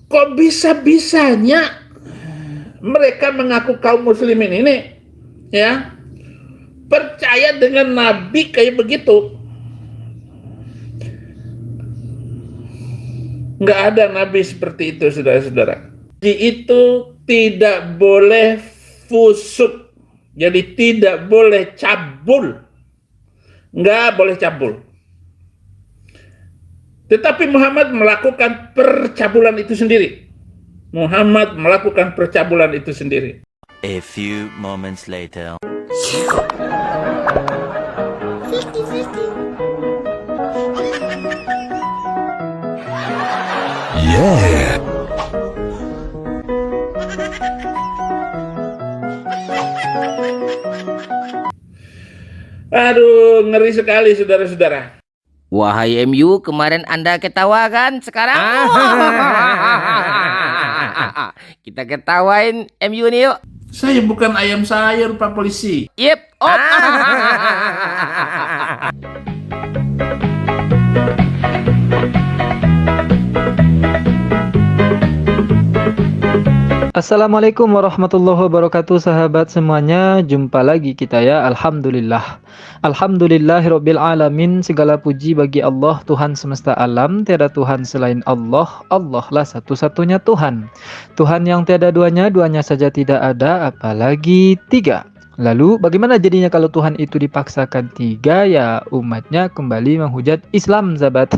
Kok bisa-bisanya mereka mengaku kaum muslimin ini ya percaya dengan nabi kayak begitu? Nggak ada nabi seperti itu, saudara-saudara. Jadi itu tidak boleh fusuk, jadi tidak boleh cabul, nggak boleh cabul. Tetapi Muhammad melakukan percabulan itu sendiri. Muhammad melakukan percabulan itu sendiri. A few moments later. Yeah. Aduh, ngeri sekali, saudara-saudara. Wahai MU, kemarin Anda ketawa kan? Sekarang kita ketawain MU nih yuk. Saya bukan ayam sayur, Pak Polisi. Yep, op. Assalamualaikum warahmatullahi wabarakatuh, sahabat semuanya. Jumpa lagi kita ya. Alhamdulillah. Alhamdulillahirabbil alamin. Segala puji bagi Allah, Tuhan semesta alam. Tiada Tuhan selain Allah. Allah lah satu-satunya Tuhan. Tuhan yang tiada duanya, duanya saja tidak ada, apalagi tiga. Lalu bagaimana jadinya kalau Tuhan itu dipaksakan tiga? Ya umatnya kembali menghujat Islam, sahabat.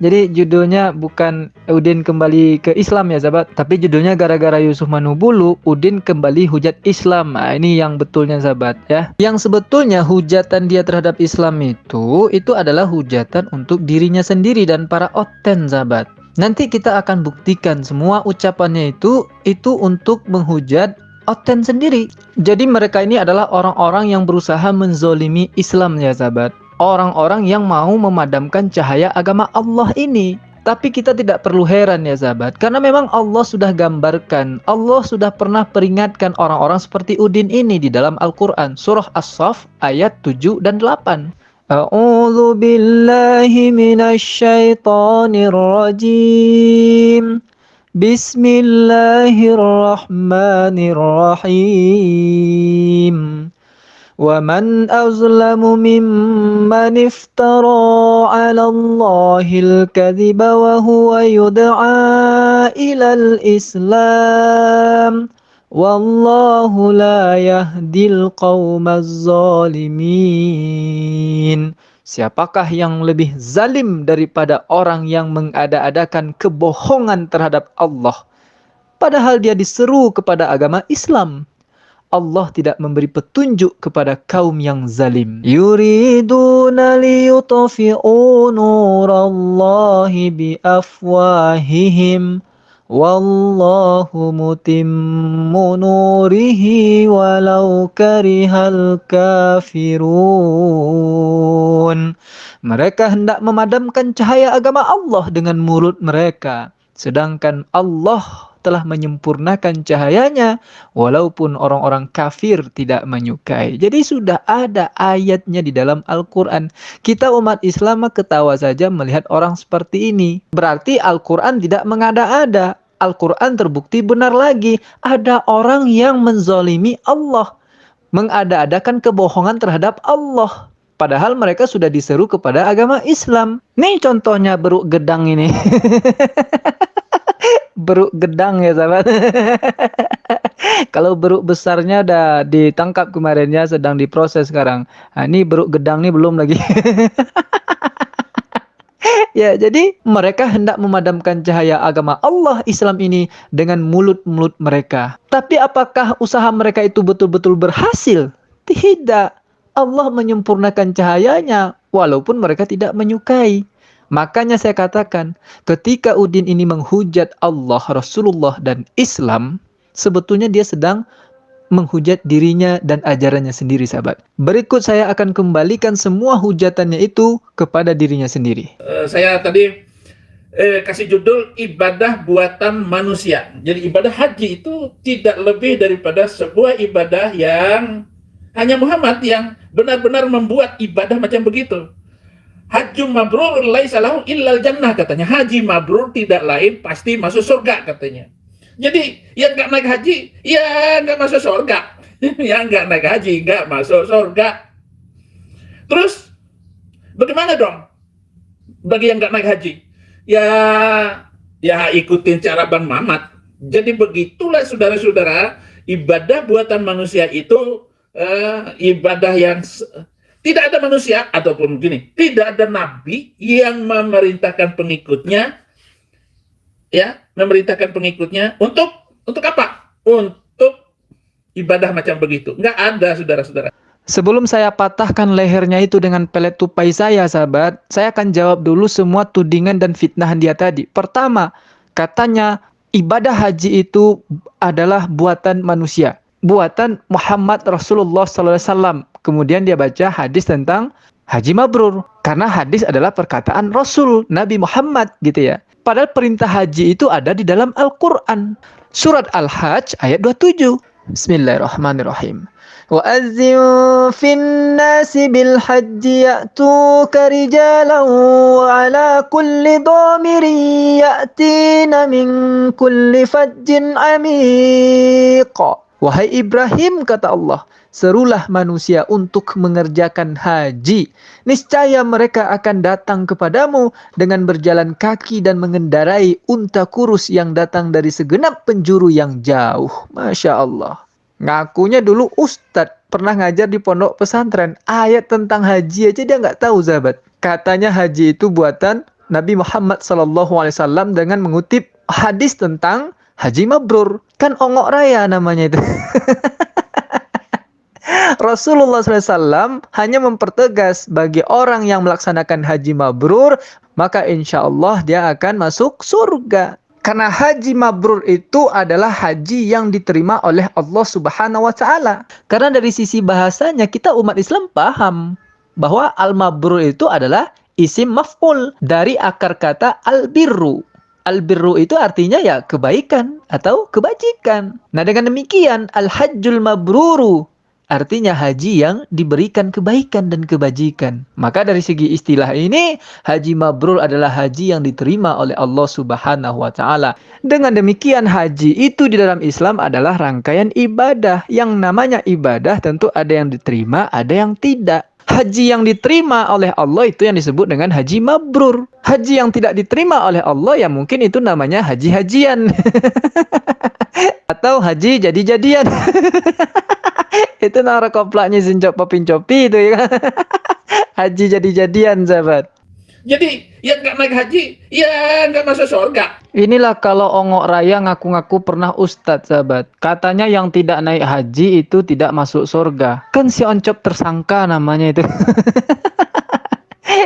Jadi judulnya bukan Udin kembali ke Islam ya sahabat, tapi judulnya gara-gara Yusuf Manubulu Udin kembali hujat Islam. Nah, ini yang betulnya sahabat ya. Yang sebetulnya hujatan dia terhadap Islam itu adalah hujatan untuk dirinya sendiri dan para oten sahabat. Nanti kita akan buktikan semua ucapannya itu untuk menghujat oten sendiri. Jadi mereka ini adalah orang-orang yang berusaha menzolimi Islam ya sahabat. Orang-orang yang mau memadamkan cahaya agama Allah ini. Tapi kita tidak perlu heran ya sahabat, karena memang Allah sudah gambarkan, Allah sudah pernah peringatkan orang-orang seperti Udin ini di dalam Al-Quran, surah As-Saff ayat 7 dan 8. A'udzu billahi minasyaitonir rajim. Bismillahirrahmanirrahim. وَمَنْ أَظْلَمُ مِمَّنِ افْتَرَى عَلَى اللَّهِ الْكَذِبَ وَهُوَ يُدْعَى إِلَى الْإِسْلَامِ وَاللَّهُ لَا يَهْدِي الْقَوْمَ الظَّالِمِينَ. Siapakah yang lebih zalim daripada orang yang mengada-adakan kebohongan terhadap Allah, padahal dia diseru kepada agama Islam? Allah tidak memberi petunjuk kepada kaum yang zalim. Yuriduna liyutfi'u nurallahi biafwahihim wallahu mutimmu nurihi walau karihal kafirun. Mereka hendak memadamkan cahaya agama Allah dengan mulut mereka, sedangkan Allah telah menyempurnakan cahayanya walaupun orang-orang kafir tidak menyukai. Jadi sudah ada ayatnya di dalam Al-Quran. Kita umat Islam ketawa saja melihat orang seperti ini. Berarti Al-Quran tidak mengada-ada. Al-Quran terbukti benar lagi. Ada orang yang menzolimi Allah, mengada-adakan kebohongan terhadap Allah, padahal mereka sudah diseru kepada agama Islam. Nih contohnya beruk gedang ini. Beruk gedang ya sahabat. Kalau beruk besarnya udah ditangkap kemarinnya, sedang diproses sekarang. Nah, ini beruk gedang nih belum lagi. Ya, jadi mereka hendak memadamkan cahaya agama Allah Islam ini dengan mulut-mulut mereka. Tapi apakah usaha mereka itu betul-betul berhasil? Tidak. Allah menyempurnakan cahayanya walaupun mereka tidak menyukai. Makanya saya katakan, ketika Udin ini menghujat Allah, Rasulullah, dan Islam, sebetulnya dia sedang menghujat dirinya dan ajarannya sendiri, sahabat. Berikut saya akan kembalikan semua hujatannya itu kepada dirinya sendiri. Saya tadi kasih judul ibadah buatan manusia. Jadi ibadah haji itu tidak lebih daripada sebuah ibadah yang hanya Muhammad yang benar-benar membuat ibadah macam begitu. Hajjum mabrur laisa lahu illal jannah, katanya. Haji mabrur tidak lain pasti masuk surga, katanya. Jadi yang nggak naik haji, ya nggak masuk surga. Yang nggak naik haji nggak masuk surga. Terus bagaimana dong bagi yang nggak naik haji? Ya ikutin cara Bang Mamat. Jadi begitulah saudara-saudara, ibadah buatan manusia itu ibadah yang tidak ada manusia, ataupun gini, tidak ada nabi yang memerintahkan pengikutnya, untuk apa? Untuk ibadah macam begitu. Nggak ada, saudara-saudara. Sebelum saya patahkan lehernya itu dengan pelet tupai saya, sahabat, saya akan jawab dulu semua tudingan dan fitnahan dia tadi. Pertama, katanya ibadah haji itu adalah buatan manusia, buatan Muhammad Rasulullah SAW. Kemudian dia baca hadis tentang haji mabrur, karena hadis adalah perkataan Rasul Nabi Muhammad gitu ya. Padahal perintah haji itu ada di dalam Al-Quran. Surat Al-Hajj ayat 27. Bismillahirrahmanirrahim. وَأَذِّن فِي النَّاسِ بِالْحَجِّ يَأْتُوكَ رِجَالًا وَعَلَى كُلِّ ضَامِرٍ يَأْتِينَ مِنْ كُلِّ فَجٍّ عَمِيقٍ. Wahai Ibrahim, kata Allah, serulah manusia untuk mengerjakan haji. Niscaya mereka akan datang kepadamu dengan berjalan kaki dan mengendarai unta kurus yang datang dari segenap penjuru yang jauh. Masya Allah. Ngakunya dulu ustadz, pernah ngajar di pondok pesantren. Ayat tentang haji aja dia nggak tahu, sahabat. Katanya haji itu buatan Nabi Muhammad SAW dengan mengutip hadis tentang haji mabrur. Kan ongok raya namanya itu. Rasulullah SAW hanya mempertegas bagi orang yang melaksanakan haji mabrur, maka insya Allah dia akan masuk surga. Karena haji mabrur itu adalah haji yang diterima oleh Allah Subhanahu wa Ta'ala. Karena dari sisi bahasanya kita umat Islam paham bahwa al-mabrur itu adalah isim maf'ul dari akar kata al-birru. Al-birru itu artinya ya kebaikan atau kebajikan. Nah, dengan demikian al-hajjul mabruru artinya haji yang diberikan kebaikan dan kebajikan. Maka dari segi istilah ini, haji mabrur adalah haji yang diterima oleh Allah Subhanahu wa Ta'ala. Dengan demikian, haji itu di dalam Islam adalah rangkaian ibadah. Yang namanya ibadah tentu ada yang diterima, ada yang tidak. Haji yang diterima oleh Allah itu yang disebut dengan haji mabrur. Haji yang tidak diterima oleh Allah ya mungkin itu namanya haji-hajian. Atau haji jadi-jadian. Itu nara koplaknya sincop popin-copi itu ya. Haji jadi-jadian, sahabat. Jadi yang nggak naik haji, ya nggak masuk surga. Inilah kalau ongok raya ngaku-ngaku pernah ustadz, sahabat. Katanya yang tidak naik haji itu tidak masuk surga. Kan si oncop tersangka namanya itu.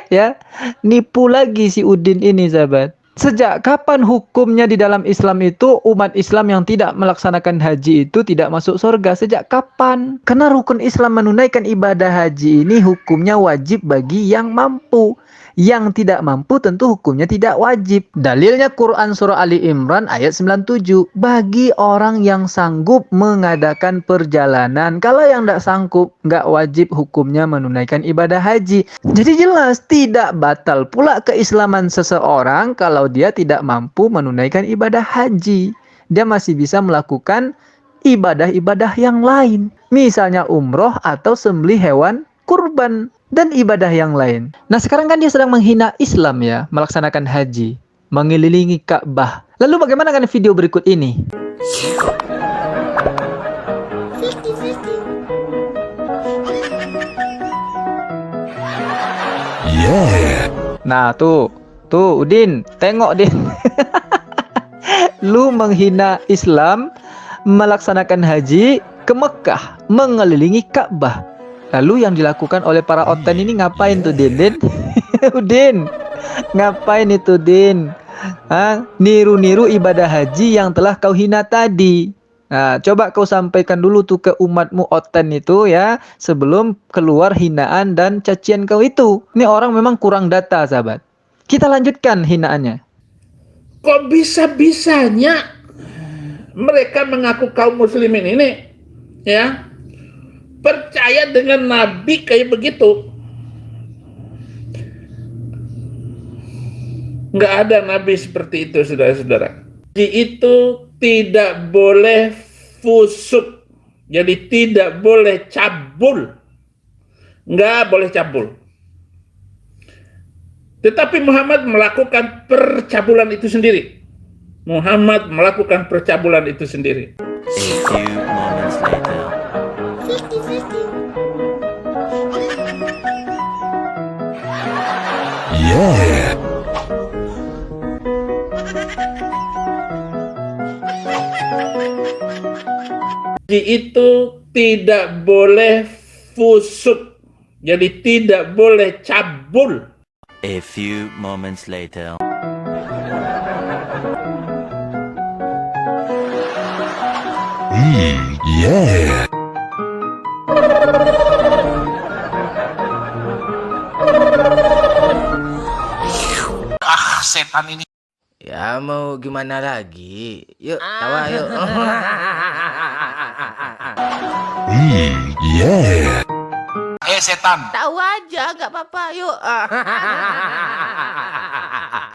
Ya, nipu lagi si Udin ini, sahabat. Sejak kapan hukumnya di dalam Islam itu umat Islam yang tidak melaksanakan haji itu tidak masuk surga? Sejak kapan? Karena rukun Islam menunaikan ibadah haji ini hukumnya wajib bagi yang mampu. Yang tidak mampu tentu hukumnya tidak wajib. Dalilnya Quran surah Ali Imran ayat 97. Bagi orang yang sanggup mengadakan perjalanan. Kalau yang tidak sanggup, nggak wajib hukumnya menunaikan ibadah haji. Jadi jelas tidak batal pula keislaman seseorang kalau dia tidak mampu menunaikan ibadah haji. Dia masih bisa melakukan ibadah-ibadah yang lain. Misalnya umroh atau sembelih hewan kurban. Dan ibadah yang lain. Nah sekarang kan dia sedang menghina Islam ya, melaksanakan haji, mengelilingi Ka'bah. Lalu bagaimana dengan video berikut ini? Yeah. Nah tuh Udin, tengok Din. Lu menghina Islam, melaksanakan haji ke Mekah, mengelilingi Ka'bah. Lalu yang dilakukan oleh para oten ini ngapain tuh Din? Udin, ngapain itu Din? Niru-niru ibadah haji yang telah kau hina tadi. Nah, coba kau sampaikan dulu tuh ke umatmu oten itu ya, sebelum keluar hinaan dan cacian kau itu. Ini orang memang kurang data, sahabat. Kita lanjutkan hinaannya. Kok bisa-bisanya mereka mengaku kaum muslimin ini ya percaya dengan Nabi kayak begitu? Nggak ada nabi seperti itu, saudara-saudara. Haji itu tidak boleh fusuk, jadi tidak boleh cabul, nggak boleh cabul. Tetapi Muhammad melakukan percabulan itu sendiri. Muhammad melakukan percabulan itu sendiri. A few moments later. Haji itu tidak boleh fusuk, jadi tidak boleh cabul. A few moments later. Ya mau gimana lagi? Yuk, tawa yuk. Tahu aja, nggak apa-apa. Yuk.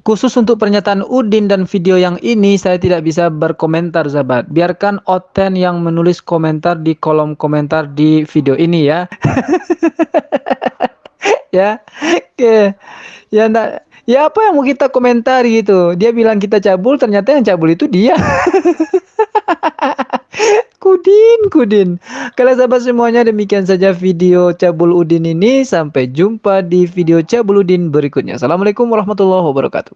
Khusus untuk pernyataan Udin dan video yang ini saya tidak bisa berkomentar, sahabat. Biarkan Oten yang menulis komentar di kolom komentar di video ini ya. Ya. Oke. Ya enggak. Ya apa yang mau kita komentari gitu. Dia bilang kita cabul, ternyata yang cabul itu dia. Kudin. Kalau sahabat semuanya, demikian saja video cabul Udin ini. Sampai jumpa di video cabul Udin berikutnya. Assalamualaikum warahmatullahi wabarakatuh.